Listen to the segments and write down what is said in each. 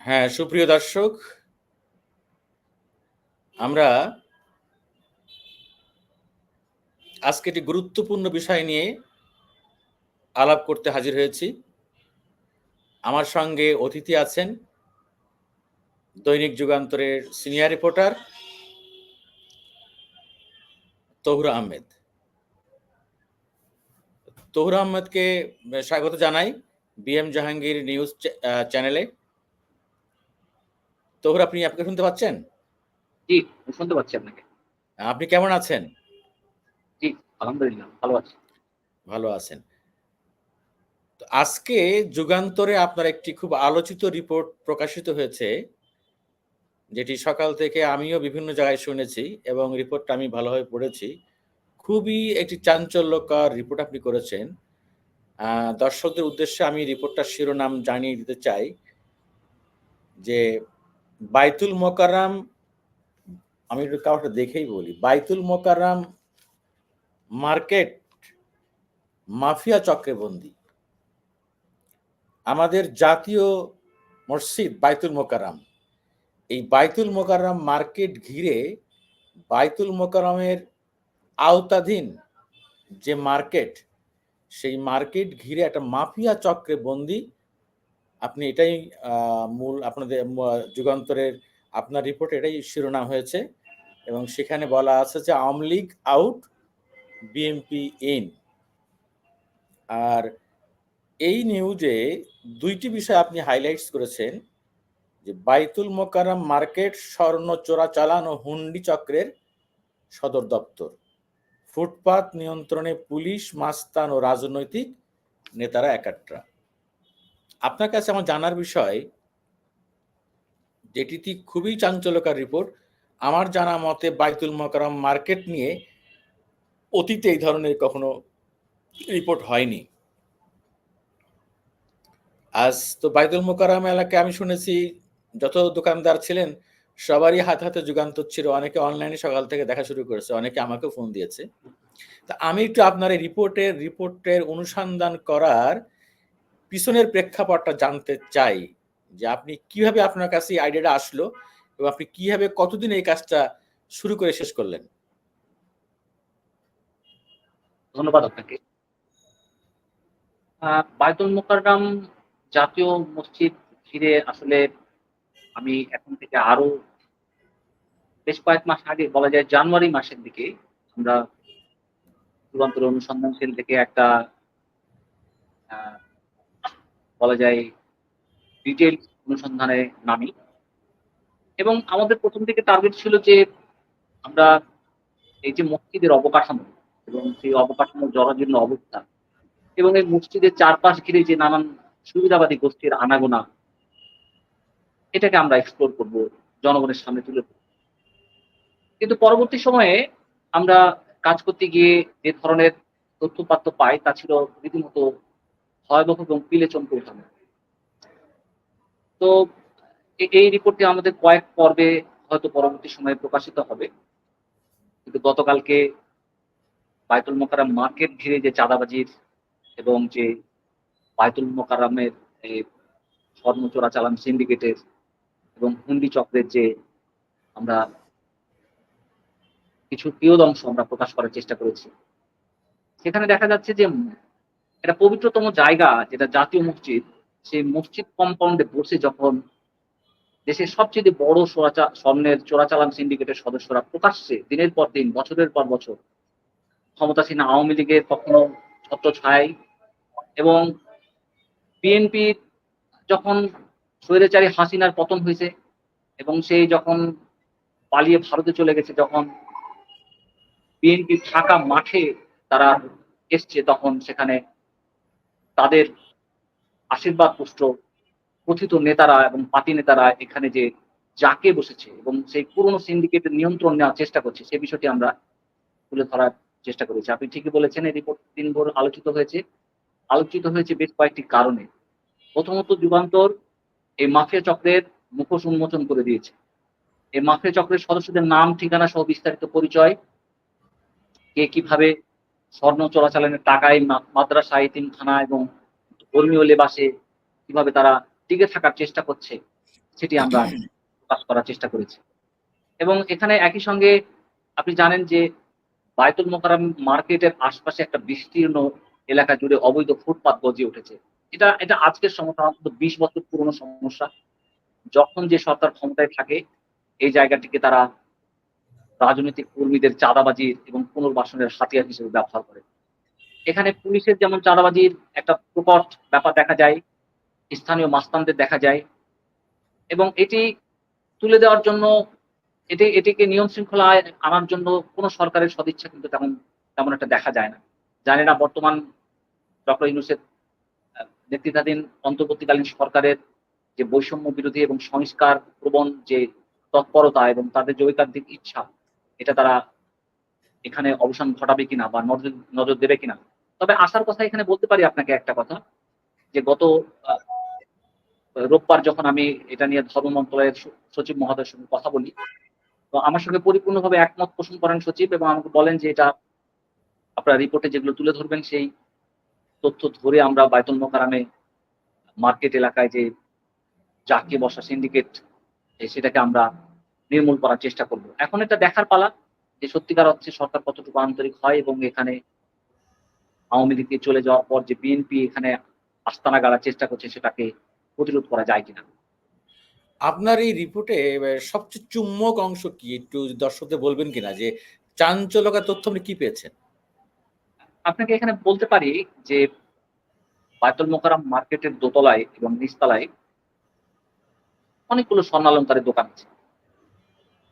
হ্যাঁ, সুপ্রিয় দর্শক, আমরা আজকে একটি গুরুত্বপূর্ণ বিষয় নিয়ে আলাপ করতে হাজির হয়েছি। আমার সঙ্গে অতিথি আছেন দৈনিক যুগান্তরের সিনিয়র রিপোর্টার তহুরা আহমেদ। তহুরা আহমেদকে স্বাগত জানাই বিএম জাহাঙ্গীর নিউজ চ্যানেলে। তহুরা, আপনি আমাকে শুনতে পাচ্ছেন? জি, শুনতে পাচ্ছি আপনাকে। আপনি কেমন আছেন? জি, আলহামদুলিল্লাহ ভালো আছি। ভালো আছেন। তো আজকে যুগান্তরে আপনার একটি খুব আলোচিত রিপোর্ট প্রকাশিত হয়েছে, যেটি সকাল থেকে আমিও বিভিন্ন জায়গায় শুনেছি এবং রিপোর্টটা আমি ভালোভাবে পড়েছি। খুবই একটি চাঞ্চল্যকর রিপোর্ট আপনি করেছেন। দর্শকদের উদ্দেশ্যে আমি রিপোর্টটার শিরোনাম জানিয়ে দিতে চাই যে, বাইতুল মোকাররম, আমি একটু কাউকে দেখেই বলি, বাইতুল মোকাররম মার্কেট মাফিয়া চক্রে বন্দী। আমাদের জাতীয় মসজিদ বাইতুল মোকাররম, এই বাইতুল মোকাররম মার্কেট ঘিরে বাইতুল মোকাররমের আওতাধীন যে মার্কেট, সেই মার্কেট ঘিরে একটা মাফিয়া চক্রে বন্দী। আপনি এটাই মূল আপনাদের যুগান্তরের আপনার রিপোর্টে এটাই শিরোনাম হয়েছে এবং সেখানে বলা আছে যে Awami League out, BNP in. আর এই নিউজে দুইটি বিষয় আপনি হাইলাইটস করেছেন, যে বাইতুল মোকাররম মার্কেট স্বর্ণ চোরাচালান ও হুন্ডি চক্রের সদর দপ্তর, ফুটপাত নিয়ন্ত্রণে পুলিশ, মাস্তান ও রাজনৈতিক নেতারা একাট্রা। আপনার কাছে আমার জানার বিষয়, যেটি খুবই চাঞ্চল্যকর রিপোর্ট। আমার জানা মতে বাইতুল মোকাররম মার্কেট নিয়ে অতীতে এই ধরনের কখনো রিপোর্ট হয়নি। আজ তো বাইতুল মোকাররম এলাকায় আমি শুনেছি যত দোকানদার ছিলেন সবারই হাতে হাতে যুগান্তর ছিল, অনেকে অনলাইনে সকাল থেকে দেখা শুরু করেছে, অনেকে আমাকেও ফোন দিয়েছে। তা আমি একটু আপনার এই রিপোর্টের অনুসন্ধান করার পিছনের প্রেক্ষাপটটা জানতে চাই, যে আপনি কিভাবে, আপনার কাছে এই আইডিয়াটা আসলো এবং আপনি কিভাবে কতদিন এই কাজটা শুরু করে শেষ করলেন? ধন্যবাদ আপনাকে। বায়তুল মোকাররম জাতীয় মসজিদ ঘিরে আসলে আমি এখন থেকে আরো বেশ কয়েক মাস আগে, বলা যায় জানুয়ারি মাসের দিকে, আমরা যুগান্তর অনুসন্ধান সেল থেকে একটা আহ, বলা যায় ডিটেল অনুসন্ধানে নামি এবং আমাদের প্রথম থেকে টার্গেট ছিল যে আমরা এই যে মসজিদের অবকাঠামো এবং সেই অবকাঠামো জরাজীর্ণ অবস্থা এবং এই মসজিদের চারপাশ ঘিরে যে নানান সুবিধাবাদী গোষ্ঠীর আনাগোনা, এটাকে আমরা এক্সপ্লোর করব, জনগণের সামনে তুলে ধরব। কিন্তু পরবর্তী সময়ে আমরা কাজ করতে গিয়ে যে ধরনের তথ্যপাত্র পাই তা ছিল রীতিমতো ভয়াবহ এবং পিলে চমকে ওঠানো। তো এই রিপোর্টটি আমাদের কয়েক পর্বে হয়তো পরবর্তী সময়ে প্রকাশিত হবে। কিন্তু গতকালকে বায়তুল মোকাররম মার্কেট ঘিরে যে চাঁদাবাজির এবং যে বায়তুল মোকাররমের এই স্বর্ণ চোরাচালান সিন্ডিকেটের এবং হুন্ডি চক্রের যে আমরা কিছু কিয়দংশ আমরা প্রকাশ করার চেষ্টা করেছি, সেখানে দেখা যাচ্ছে যে একটা পবিত্রতম জায়গা যেটা জাতীয় মসজিদ, সেই মসজিদ কম্পাউন্ডে বসে যখন দেশের সবচেয়ে বড় স্বর্ণের চোরাচালান সিন্ডিকেটের সদস্যরা প্রকাশ্যে দিনের পর দিন, বছরের পর বছর ক্ষমতাসীন আওয়ামী লীগের কখনো ছত্রছায়ায় এবং বিএনপি যখন স্বৈরাচারী হাসিনার পতন হয়েছে এবং সেই যখন পালিয়ে ভারতে চলে গেছে, যখন বিএনপি ফাঁকা মাঠে তারা এসছে, তখন সেখানে তাদের আশীর্বাদ পুষ্ট কথিত নেতারা এবং পার্টি নেতারা এখানে যে জাঁকে বসেছে এবং সেই পুরনো সিন্ডিকেটের নিয়ন্ত্রণ নেওয়ার চেষ্টা করছে, সে বিষয়টি আমরা তুলে ধরার চেষ্টা করেছি। আপনি ঠিকই বলেছেন, এই রিপোর্ট দিনভর আলোচিত হয়েছে বেশ কয়েকটি কারণে। প্রথমত, যুগান্তর এই মাফিয়া চক্রের মুখোশ উন্মোচন করে দিয়েছে। এই মাফিয়া চক্রের সদস্যদের নাম, ঠিকানা সহ বিস্তারিত পরিচয়, কে কিভাবে স্বর্ণ চোরাচালানের টাকায় মাদ্রাসা, এতিমখানা এবং ধর্মীয় লেবাসে কিভাবে তারা টিকে থাকার চেষ্টা করছে, সেটি আমরা প্রকাশ করার চেষ্টা করেছি। এবং এখানে একই সঙ্গে আপনি জানেন যে বায়তুল মোকাররম মার্কেটের আশপাশে একটা বিস্তীর্ণ এলাকা জুড়ে অবৈধ ফুটপাত গজিয়ে উঠেছে। এটা আজকের সমস্যা, অন্তত ২০ বছর পুরনো সমস্যা। যখন যে সরকার ক্ষমতায় থাকে এই জায়গাটিকে তারা রাজনৈতিক কর্মীদের চাঁদাবাজির এবং পুনর্বাসনের হাতিয়ার হিসেবে ব্যবহার করে। এখানে পুলিশের যেমন চাঁদাবাজির একটা প্রকট ব্যাপার দেখা যায়, স্থানীয় মাস্তানদের দেখা যায় এবং এটি তুলে দেওয়ার জন্য এটিকে নিয়ম শৃঙ্খলায় আনার জন্য কোন সরকারের সদিচ্ছা কিন্তু তেমন একটা দেখা যায় না। জানি না বর্তমান ডক্টর ইউনূসের আ নেতৃত্বাধীন অন্তর্বর্তীকালীন সরকারের যে বৈষম্য বিরোধী এবং সংস্কার প্রবণ যে তৎপরতা এবং তাদের যে ঐকান্তিক ইচ্ছা, এটা তারা এখানে অবসান ঘটাবে কিনা বা নজর দেবে কিনা। তবে আশার কথা এখানে বলতে পারি আপনাকে একটা কথা, যে গত আ রোববার যখন আমি এটা নিয়ে ধর্ম মন্ত্রণালয়ের সচিব মহোদয়ের সঙ্গে কথা বলি, তো আমার সঙ্গে পরিপূর্ণভাবে একমত পোষণ করেন সচিব এবং আমাকে বলেন যে, "এটা আপনার রিপোর্টে যেগুলো তুলে ধরবেন সেই তথ্য ধরে আমরা বায়তুল মোকাররমে মার্কেট এলাকায় যে জাঁকিয়ে বসা সিন্ডিকেট সেটাকে আমরা নির্মূল করার চেষ্টা করব।" এখন এটা দেখার পালা যে সত্যিকার অর্থে সরকার কতটুকু আন্তরিক হয় এবং এখানে আওয়ামী লীগকে চলে যাওয়ার পর যে বিএনপি এখানে আস্তানা গাড়ার চেষ্টা করছে সেটাকে প্রতিরোধ করা যায় কিনা। আপনার এই রিপোর্টে সবচেয়ে চুম্বক অংশ কি? একটু দর্শকদের বলবেন কিনা যে চাঞ্চল্যকর তথ্য আপনি কি পেয়েছেন? আপনাকে এখানে বলতে পারি যে বায়তুল মোকাররম মার্কেটের দোতলায় এবং নিচতলায় অনেকগুলো স্বর্ণালংকারের দোকান আছে।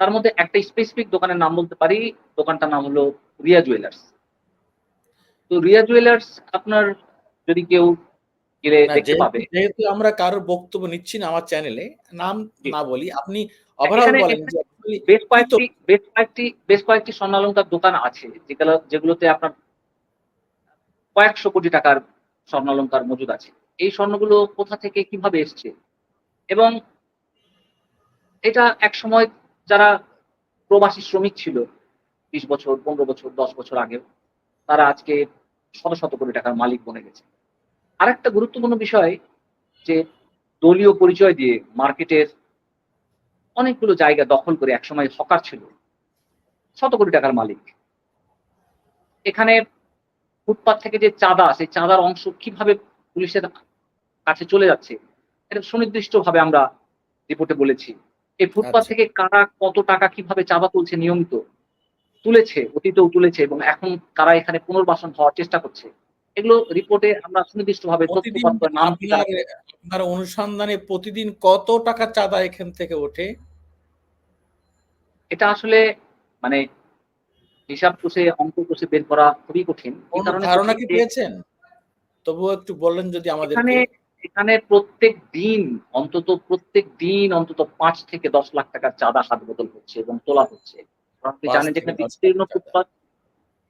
তার মধ্যে একটা স্পেসিফিক দোকানের নাম বলতে পারি, দোকানটার নাম হলো রিয়া জুয়েলার্স। তো রিয়া জুয়েলার্স আপনার যদি কেউ গেলে না, দেখতে যেহেতু পাবে। যেহেতু আমরা কারোর বক্তব্য নিচ্ছি না আমার চ্যানেলে, নাম জি। না বলি। আপনি ওভারঅল এখানে বলেন এখানে যে অ্যাকচুয়ালি বেশ কি কয়েকটি বেশ কয়েকটি বেশ কয়েকটি স্বর্ণালংকার দোকান আছে যেগুলোতে আপনার কয়েকশো কোটি টাকার স্বর্ণালংকার মজুদ আছে। এই স্বর্ণগুলো কোথা থেকে কিভাবে এসছে? এবং এটা একসময় যারা প্রবাসী শ্রমিক ছিল ২০ বছর, ১৫ বছর, ১০ বছর আগেও, তারা আজকে শত, শত কোটি টাকার মালিক বনে গেছে। আরেকটা গুরুত্বপূর্ণ বিষয় যে দলীয় পরিচয় দিয়ে মার্কেটের অনেকগুলো জায়গা দখল করে একসময় হকার ছিল। শত কোটি টাকার মালিক। এখানে ফুটপাত থেকে যে চাঁদা, সেই চাঁদার অংশ কিভাবে পুলিশের কাছে চলে যাচ্ছে, এটা সুনির্দিষ্টভাবে আমরা রিপোর্টে বলেছি। এই ফুটপাত আচ্ছা। থেকে কারা কত টাকা কিভাবে চাঁদা তুলছে নিয়মিত, তুলেছে, অতীতেও তুলেছে এবং এখন কারা এখানে পুনর্বাসন হওয়ার চেষ্টা করছে। এগুলো রিপোর্টে আমরা সুনির্দিষ্টভাবে প্রতিদিন তথ্যপাত্র নাম ঠিকানা। আপনার আপনার অনুসন্ধানে প্রতিদিন কত টাকা চাঁদা এখান থেকে ওঠে? এটা আসলে মানে হিসাব কষে, অঙ্ক কষে বের করা খুবই কঠিন। এই কোন কারণে ধারণা কঠিন কি যে পেয়েছেন? তবুও একটু বললেন যদি এখানে আমাদেরকে। এখানে প্রত্যেক দিন অন্তত ৫ থেকে ১০ লাখ টাকার চাঁদা হাত বদল হচ্ছে এবং তোলা হচ্ছে। কারণ আপনি ৫ জানেন যে থেকে এখানে ১০ লাখ বিস্তীর্ণ টাকা। ফুটপাত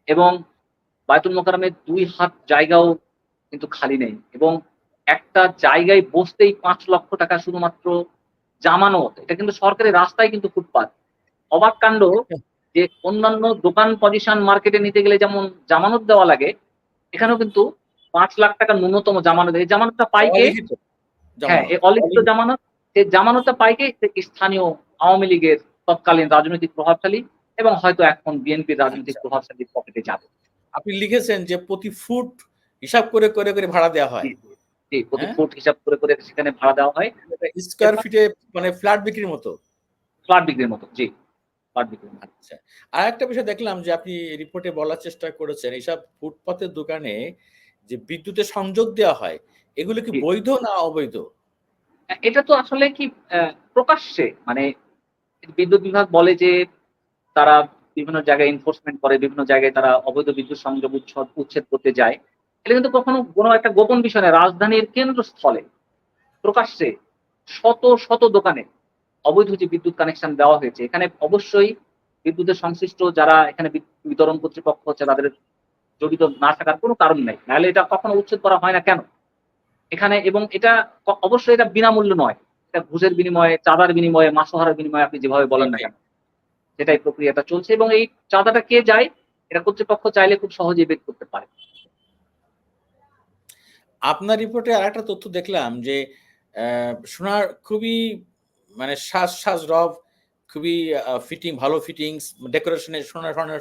এবং বায়তুল মোকাররমের ২ হাত জায়গাও কিন্তু খালি নেই এবং একটা জায়গায় বসতেই ৳৫,০০,০০০ শুধুমাত্র জামানত। এটা কিন্তু সরকারি রাস্তায় কিন্তু ফুটপাত। অবাক কাণ্ড যে অন্যান্য দোকান পজিশন মার্কেটে নিতে গেলে যেমন জামানত দেওয়া লাগে, এখানেও কিন্তু ৳৫,০০,০০০ ন্যূনতম জামানত। এই জামানতটা পায় কে? অলিখিত হ্যাঁ, এই জামানত। অলিখিত জামানত, এই জামানতটা পায় কে? স্থানীয় আওয়ামী লীগের তৎকালীন রাজনৈতিক প্রভাবশালী এবং হয়তো এখন বিএনপির রাজনৈতিক আচ্ছা। প্রভাবশালীর পকেটে যাবে। আপনি লিখেছেন যে প্রতি ফুট হিসাব করে ভাড়া দেওয়া জি, হয়। জি। জি, প্রতি হ্যাঁ? ফুট হিসাব করে সেখানে ভাড়া দেওয়া হয় এটা স্কয়ার এবং ফিটে মানে ফ্ল্যাট বিক্রির মতো। ফ্ল্যাট বিক্রির মতো। জি, ফ্ল্যাট বিক্রির মতো। আচ্ছা। আরেকটা বিষয় দেখলাম যে আপনি রিপোর্টে বলার চেষ্টা করেছেন, এইসব ফুটপাতের দোকানে যে বিদ্যুতের সংযোগ দেওয়া হয়, এগুলো কি জি। বৈধ না অবৈধ? এটা তো আসলে কি প্রকাশ্যে মানে বিদ্যুৎ বিভাগ বলে যে তারা বিভিন্ন জায়গায় এনফোর্সমেন্ট করে, বিভিন্ন জায়গায় তারা অবৈধ বিদ্যুৎ সংযোগ উচ্ছেদ করতে যায়। এটা কিন্তু কখনো কোনো একটা গোপন বিষয় না। রাজধানীর কেন্দ্রস্থলে প্রকাশ্যে শত, শত দোকানে অবৈধ যে বিদ্যুৎ কানেকশন দেওয়া হয়েছে, এখানে অবশ্যই বিদ্যুতের সংশ্লিষ্ট যারা এখানে বিতরণ কর্তৃপক্ষ হচ্ছে তাদের জড়িত না থাকার কোনো কারণ নাই। নাহলে এটা কখনো উচ্ছেদ করা হয় না কেন? এখানে এবং এটা অবশ্যই এটা বিনামূল্য নয়। এটা ঘুষের বিনিময়ে, চাঁদার বিনিময়ে, মাসোহারার বিনিময়ে আপনি যেভাবে বলেন না রাইট। কেন, সেটাই প্রক্রিয়াটা চলছে এবং এই চাঁদাটা কে যায়? এটা কর্তৃপক্ষ চাইলে খুব সহজেই বের করতে পারে। আপনার রিপোর্টে আরেকটা তথ্য দেখলাম যে শোনার খুবই মানে সাজ রব খুবই ফিটিং, ভালো ফিটিংস, ডেকোরেশনের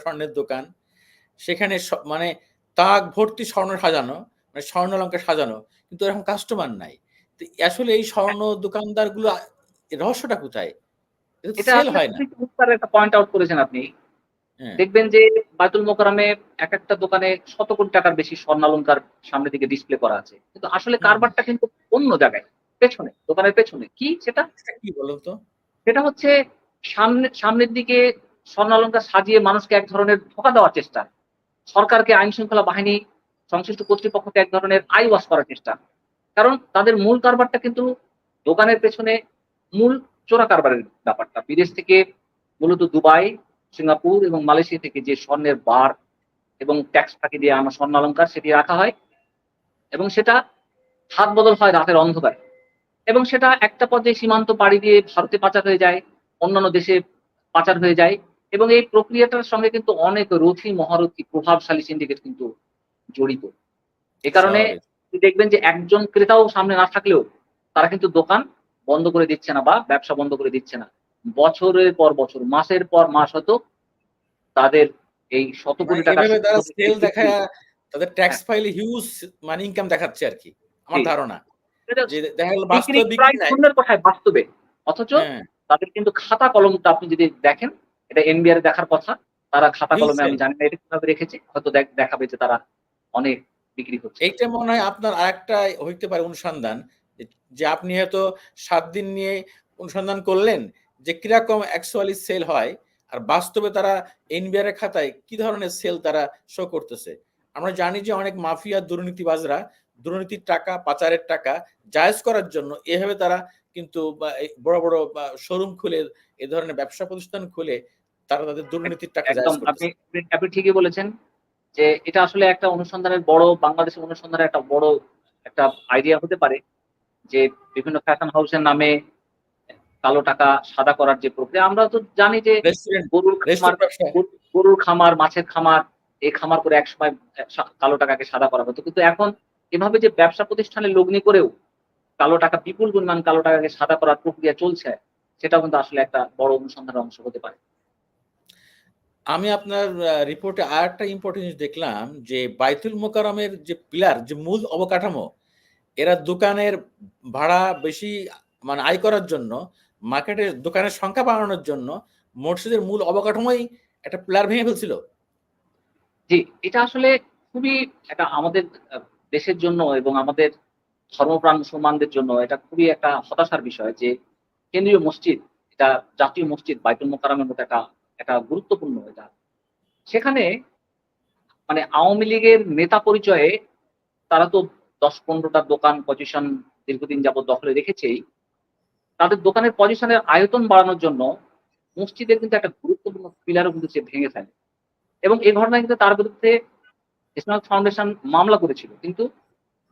স্বর্ণের দোকান। সেখানে মানে তাক ভর্তি স্বর্ণ সাজানো, মানে স্বর্ণালঙ্কার সাজানো, কিন্তু এরকম কাস্টমার নাই। তো আসলে এই স্বর্ণ দোকানদারগুলো রহস্যটা কোথায়? এটা তো এটা সেল আসলে হয় না। খুবই চমৎকার একটা পয়েন্ট আউট করেছেন আপনি। হ্যাঁ, দেখবেন যে বায়তুল মোকাররমে একেকটা দোকানে শত কোটি টাকার বেশি স্বর্ণালংকার সামনের দিকে ডিসপ্লে করা আছে। কিন্তু আসলে হুম, হুম। কারবারটা কিন্তু অন্য জায়গায়, পেছনে, দোকানের পেছনে। কি সেটা? সেটা কি বলুন তো? সেটা হচ্ছে সামনের দিকে স্বর্ণালংকার সাজিয়ে মানুষকে এক ধরনের ধোঁকা দেওয়ার চেষ্টা। সরকারকে, আইন শৃঙ্খলা বাহিনী, সংশ্লিষ্ট কর্তৃপক্ষকে এক ধরনের আই ওয়াশ করার চেষ্টা। কারণ তাদের মূল কারবারটা কিন্তু দোকানের পেছনে মূল চোরা কারবারের ব্যাপারটা। বিদেশ থেকে মূলত দুবাই, সিঙ্গাপুর এবং মালয়েশিয়া থেকে যে স্বর্ণের বার এবং ট্যাক্স ফাঁকি দিয়ে আনা স্বর্ণালংকার সেটি রাখা হয় এবং সেটা হাত বদল হয় রাতের অন্ধকারে। এবং সেটা একটা পর্যায়ে সীমান্ত পাড়ি দিয়ে ভারতে পাচার হয়ে যায়, অন্যান্য দেশে পাচার হয়ে যায় এবং এই প্রক্রিয়াটার সঙ্গে কিন্তু অনেক রথী, মহারথী, প্রভাবশালী সিন্ডিকেট কিন্তু জড়িত। এ কারণে স্বাভাবিক। দেখবেন যে একজন ক্রেতাও সামনে না থাকলেও তারা কিন্তু দোকান বন্ধ করে দিচ্ছে না বা ব্যবসা বন্ধ করে দিচ্ছে না। বছরের পর বছর, মাসের পর মাস হয়তো তাদের এই শত মানে কোটি টাকার এভাবে তারা স্বর্ণের সেল বিক্রি। দেখায়া তাদের ট্যাক্স হ্যাঁ, ফাইলে হিউজ মানে ইনকাম দেখাচ্ছে আরকি। জি। আমার ধারণা। এটা যে দেখা গেল বিক্রি বাস্তবে বিক্রি প্রায় নাই। শূন্যের কোঠায় বাস্তবে। অথচ হ্যাঁ, তাদের কিন্তু খাতা কলমটা আপনি যদি দেখেন, এটা এনবিআর এর দেখার কথা। তারা খাতা হিউজ কলমে সেল। আমি জানি না এটা কিভাবে রেখেছে। হয়তো দেখাবে যে তারা অনেক বিক্রি হচ্ছে এইটা তাদের। মনে হয় আপনার আরেকটা হইতে পারে অনুসন্ধান। যে যে আপনি হয়তো ৭ দিন নিয়ে অনুসন্ধান করলেন যে কিরকম অ্যাকচুয়ালি সেল হয়। আর বাস্তবে তারা এনবিআর এর খাতায় কি ধরনের সেল তারা শো করতেছে। আমরা জানি যে অনেক মাফিয়া দুর্নীতিবাজরা দুর্নীতির টাকা, পাচারের টাকা জায়েজ করার জন্য এভাবে তারা কিন্তু এই বড় শোরুম খুলে এ ধরনের ব্যবসা প্রতিষ্ঠান খুলে তারা তাদের দুর্নীতির টাকা একদম জায়েজ আপনি করতেছে। আপনি আপনি ঠিকই বলেছেন যে এটা আসলে একটা অনুসন্ধানের বড় বাংলাদেশের অনুসন্ধানের একটা বড় একটা আইডিয়া হতে পারে যে বিভিন্ন ফ্যাশন হাউসের নামে কালো টাকা সাদা করার যে প্রক্রিয়া। আমরা তো জানি যে রেস্টুরেন্ট গরুর খামার রেস্টুরেন্ট ব্যবসা গরুর খামার, মাছের খামার, এই খামার করে একসময় কালো টাকাকে সাদা করা হতো। কিন্তু এখন এভাবে যে ব্যবসা প্রতিষ্ঠানে লগ্নি করেও কালো টাকা বিপুল পরিমাণ কালো টাকাকে সাদা করার প্রক্রিয়া চলছে, সেটাও কিন্তু আসলে একটা বড় অনুসন্ধানের অংশ হতে পারে। আমি আপনার রিপোর্টে আরেকটা ইম্পোর্টেন্ট জিনিস দেখলাম যে, বায়তুল মোকাররমের যে পিলার, যে মূল অবকাঠামো, এরা দোকানের ভাড়া বেশি মানে আয় করার জন্য, মার্কেটের দোকানের সংখ্যা বাড়ানোর জন্য, মসজিদের মূল অবকাঠামোই একটা পিলার ভেঙে ফেলছিল। জি, এটা আসলে খুবই একটা আমাদের দেশের জন্য এবং আমাদের ধর্মপ্রাণ মুসলমানদের জন্য এটা খুবই একটা হতাশার বিষয় যে কেন্দ্রীয় মসজিদ, এটা জাতীয় মসজিদ বাইতুল মোকাররমের মতো একটা একটা গুরুত্বপূর্ণ এটা। সেখানে মানে আওয়ামী লীগের নেতা পরিচয়ে তারা তো ১০-১৫ টা দোকান পজিশন দীর্ঘদিন যাবৎ দখলে রেখেছেই। তাদের দোকানের পজিশনের আয়তন বাড়ানোর জন্য মসজিদের কিন্তু একটা গুরুত্বপূর্ণ পিলারও কিন্তু সে ভেঙে ফেলে। এবং এ ঘটনায় কিন্তু তার বিরুদ্ধে ইসলামিক ফাউন্ডেশন মামলা করেছিল। কিন্তু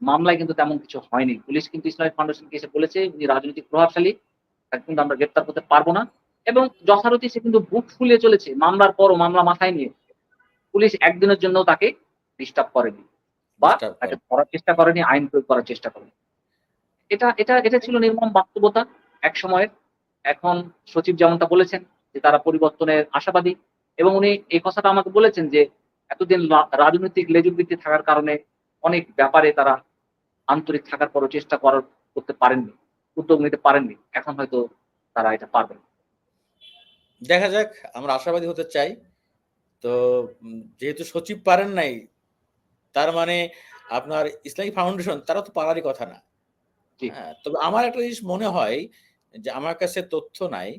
মামলায় কিন্তু তেমন কিছু হয়নি। পুলিশ কিন্তু ইসলামিক ফাউন্ডেশনকে এসে বলেছে, "উনি রাজনৈতিক প্রভাবশালী। তাকে কিন্তু আমরা গ্রেপ্তার করতে পারব না।" এবং যথারীতি সে কিন্তু বুক ফুলিয়ে চলেছে। মামলার পরও মামলা মাথায় নিয়ে। পুলিশ একদিনের জন্যও তাকে ডিস্টার্ব করেনি বা ডিস্টার্ব তাকে করে। ধরার চেষ্টা করেনি, আইন প্রয়োগ করার চেষ্টা করেনি। এটা ছিল নির্মম বাস্তবতা একসময়ের। এখন সচিব যেমনটা বলেছেন যে তারা পরিবর্তনের আশাবাদী এবং উনি এই কথাটা আমাকে বলেছেন যে এতদিন রাজনৈতিক লেজুড়বৃত্তি থাকার কারণে অনেক ব্যাপারে তারা আন্তরিক থাকার পরও করতে পারেননি। উদ্যোগ নিতে পারেননি। এখন হয়তো তারা এটা পারবেন। দেখা যাক, আমরা আশাবাদী হতে চাই। তো যেহেতু সচিব পারেন নাই, তার মানে আপনার ইসলামিক ফাউন্ডেশন তারা তো পারারই কথা না। জি, হ্যাঁ, তবে আমার একটা জিনিস মনে হয় যে আমার কাছে তথ্য নাই।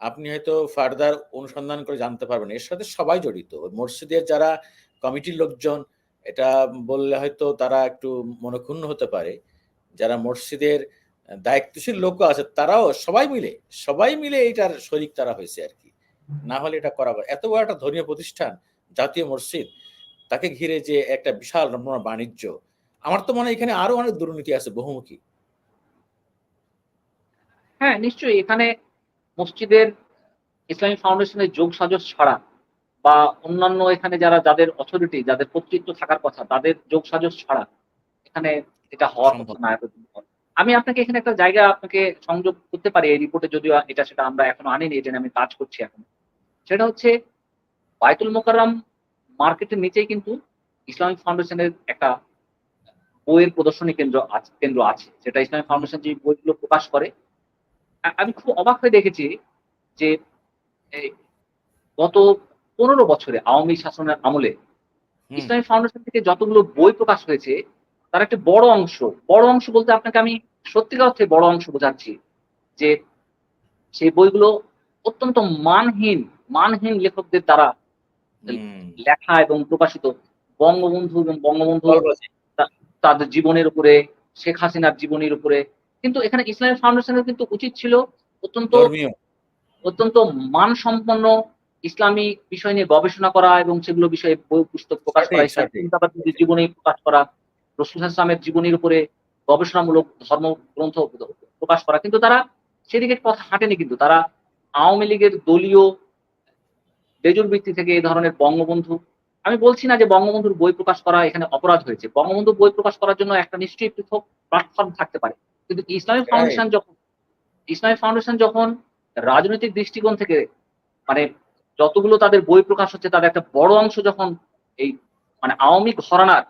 আপনি হয়তো ফার্দার অনুসন্ধান করে জানতে পারবেন। এর সাথে সবাই জড়িত। মসজিদের যারা কমিটির লোকজন এটা বললে হয়তো তারা একটু মনঃক্ষুণ্ণ হতে পারে। যারা মসজিদের দায়িত্বশীল লোকও আছে তারাও সবাই মিলে এইটার শরিক তারা হইছে আরকি। না হলে এটা করা এত বড় একটা ধর্মীয় প্রতিষ্ঠান, জাতীয় মসজিদ, তাকে ঘিরে যে একটা বিশাল রমরমা বাণিজ্য। আমার তো মনে হয় এখানে আরো অনেক দুর্নীতি আছে বহুমুখী। হ্যাঁ, নিশ্চয়ই এখানে মসজিদের ইসলামিক ফাউন্ডেশনের যোগসাজশ ছাড়া বা অন্যান্য এখানে যাদের অথরিটি, যাদের কর্তৃত্ব থাকার কথা তাদের যোগসাজশ ছাড়া এখানে এটা হওয়ার কথা সম্ভব না না। এতদিন পর। আমি আপনাকে এখানে একটা জায়গা আপনাকে সংযোগ করতে পারি এই রিপোর্টে, যদিও এটা সেটা আমরা এখনো আনিনি, এটা নিয়ে আমি কাজ করছি এখন। সেটা হচ্ছে বায়তুল মোকাররম মার্কেটের নিচেই কিন্তু ইসলামিক ফাউন্ডেশনের একটা বইয়ের প্রদর্শনী কেন্দ্র আছে। যেটা ইসলামিক হুম, ফাউন্ডেশন যে বইগুলো প্রকাশ করে। আমি খুব অবাক হয়ে দেখেছি যে এই গত ১৫ বছরে আওয়ামী শাসনের আমলে হুম, ইসলামিক ফাউন্ডেশন থেকে যতগুলো বই প্রকাশ হয়েছে, তার একটা বড় অংশ বলতে আপনাকে আমি সত্যিকার অর্থে বড় অংশ বোঝাচ্ছি যে, সেই বইগুলো অত্যন্ত মানহীন লেখকদের দ্বারা হুম। লেখা এবং প্রকাশিত। বঙ্গবন্ধু দলবাজি, তা তাদের জীবনের উপরে, শেখ হাসিনার জীবনীর উপরে। কিন্তু এখানে ইসলামিক ফাউন্ডেশনের কিন্তু উচিত ছিল অত্যন্ত ধর্মীয়। অত্যন্ত মানসম্পন্ন ইসলামিক বিষয় নিয়ে গবেষণা করা এবং সেগুলো বিষয়ে বই পুস্তক প্রকাশ করা, সঠিক, ইসলামিক সঠিক, চিন্তাবাদীদের সঠিক। জীবনী প্রকাশ করা, রাসূল সাল্লাল্লাহু আলাইহি ওয়াসাল্লামের জীবনীর উপরে গবেষণামূলক ধর্মগ্রন্থ প্রকাশ করা। কিন্তু তারা সেদিকে পথ হাঁটেনি কিন্তু। তারা আওয়ামী লীগের দলীয় লেজুর ভিত্তি থেকে এই ধরনের আমি বলছি না যে বঙ্গবন্ধুর বই প্রকাশ করা এখানে অপরাধ হয়েছে। বঙ্গবন্ধুর বই প্রকাশ করার জন্য একটা নিশ্চয়ই পৃথক প্ল্যাটফর্ম থাকতে পারে। কিন্তু রাইট। ইসলামিক ফাউন্ডেশন যখন রাজনৈতিক দৃষ্টিকোণ থেকে মানে যতগুলো তাদের বই প্রকাশ হচ্ছে তাদের একটা বড় অংশ যখন এই আওয়ামী ঘরানার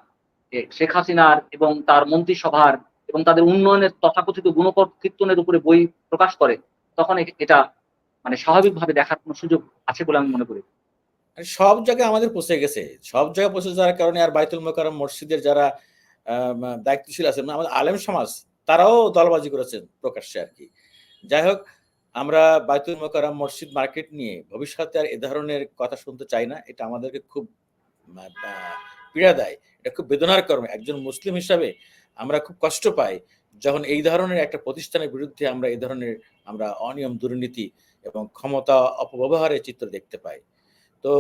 শেখ হাসিনার এবং তার মন্ত্রিসভার এবং তাদের উন্নয়নের তথাকথিত গুণকীর্তনের উপরে বই প্রকাশ করে, তখন এটা স্বাভাবিকভাবে দেখার কোনো সুযোগ আছে বলে আমি মনে করি। সব জায়গায় আমাদের পৌঁছে গেছে। সব জায়গায় পৌঁছে যাওয়ার কারণে আর বাইতুল মোকাররম মসজিদের যারা দায়িত্বশীল আছেন, আমাদের আলেম সমাজ তারাও দলবাজি করেছেন প্রকাশ্যে আরকি। যাই হোক, আমরা বাইতুল মোকাররম মসজিদ মার্কেট নিয়ে ভবিষ্যতে আর এ ধরনের কথা শুনতে চাই না। এটা আমাদেরকে খুব মা বা পীড়া দেয়। এটা খুব বেদনার কারণ। একজন মুসলিম হিসাবে আমরা খুব কষ্ট পাই যখন এই ধরনের একটা প্রতিষ্ঠানের বিরুদ্ধে আমরা এই ধরনের অনিয়ম, দুর্নীতি এবং ক্ষমতা অপব্যবহারের চিত্র দেখতে পাই। তো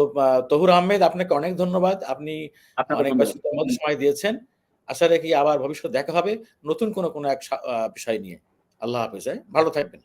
তহুর আহমেদ, আপনাকে অনেক ধন্যবাদ। আপনি আপনাকেও অনেক ধন্যবাদ। ব্যস্ততার মধ্যে সময় দিয়েছেন। আশা রাখি আবার ভবিষ্যতে দেখা হবে নতুন কোনো এক বিষয় নিয়ে। আল্লাহ হাফেজ। ভালো থাকবেন।